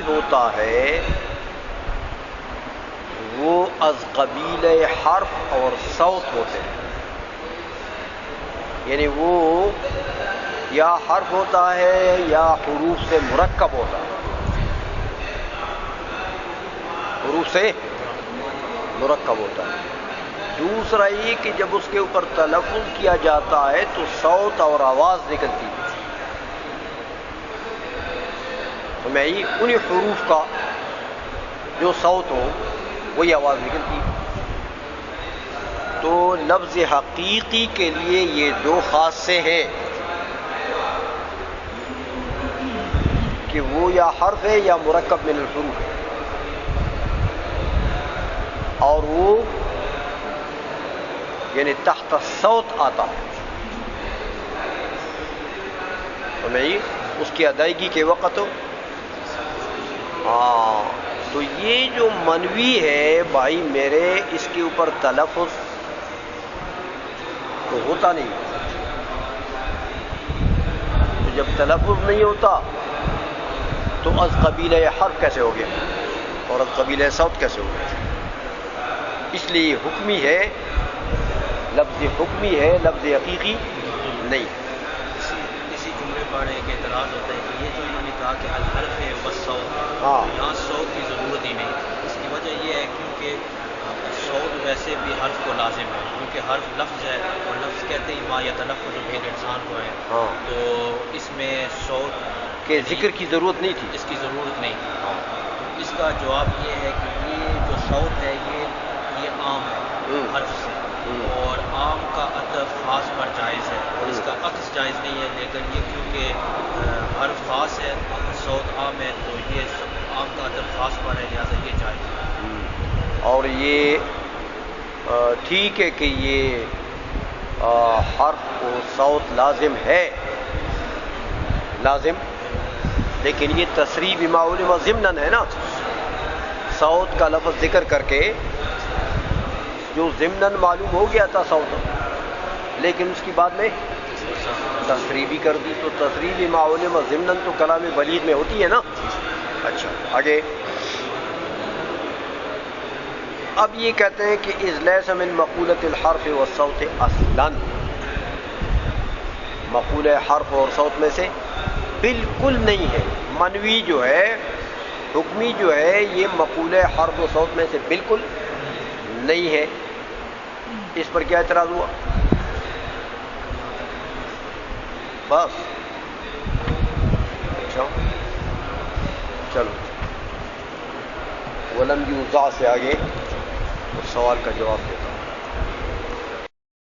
ہوتا ہے وہ از قبیل حرف اور صوت ہوتے ہیں، یعنی وہ یا حرف ہوتا ہے یا حروف سے مرکب ہوتا ہے، حروف سے مرکب ہوتا ہے۔ دوسرا یہ کہ جب اس کے اوپر تلفظ کیا جاتا ہے تو صوت اور آواز نکلتی ہے، تو میں انہی حروف کا جو صوت ہو وہی آواز نکلتی ہے۔ تو لفظ حقیقی کے لیے یہ دو خاصے ہیں کہ وہ یا حرف ہے یا مرکب من الحروف ہے، اور وہ یعنی تحت الصوت آتا ہے، تو میں اس کی ادائیگی کے وقت تو یہ جو منوی ہے بھائی میرے، اس کے اوپر تلفظ تو ہوتا نہیں، تو جب تلفظ نہیں ہوتا تو از قبیلہ حرف کیسے ہو گیا اور از قبیلہ صوت کیسے ہو گیا؟ اس لیے حکمی ہے، لفظ حکمی ہے، لفظ حقیقی نہیں۔ اسی جملے پر ایک اعتراض ہوتا ہے کہ یہ جو انہوں نے کہا کہ الحرف ہے والصوت، یہاں صوت کی ضرورت ہی نہیں۔ اس کی وجہ یہ ہے کیونکہ صوت ویسے بھی حرف کو لازم ہے، کیونکہ حرف لفظ ہے اور لفظ کہتے ہی ما یتلفظ به الانسان کو ہے، تو اس میں صوت کہ ذکر کی ضرورت نہیں تھی، اس کی ضرورت نہیں تھی۔ تو اس کا جواب یہ ہے کہ یہ جو صوت ہے یہ عام ہے حرف سے، اور عام کا عطف خاص پر جائز ہے، اور اس کا عکس جائز نہیں ہے، لیکن یہ کیونکہ حرف خاص ہے صوت عام ہے تو یہ عام کا عطف خاص پر ہے، لہٰذا یہ جائز ہے۔ اور یہ ٹھیک ہے کہ یہ حرف و صوت لازم ہے، لازم، لیکن یہ تصریح بما علم ضمناً ہے نا، صوت کا لفظ ذکر کر کے جو ضمناً معلوم ہو گیا تھا صوت، لیکن اس کی بعد میں تصریح بھی کر دی، تو تصریح بما علم ضمناً تو کلام بلیغ میں ہوتی ہے نا۔ اچھا آگے، اب یہ کہتے ہیں کہ اذ لیس من مقولۃ الحرف والصوت اصلاً، مقول حرف اور صوت میں سے بالکل نہیں ہے، منوی جو ہے، حکمی جو ہے، یہ مقول حرف و صوت میں سے بالکل نہیں ہے۔ اس پر کیا اعتراض ہوا؟ بس اچھا چلو، ولم یوضع سے آگے اس سوال کا جواب دیتا ہوں۔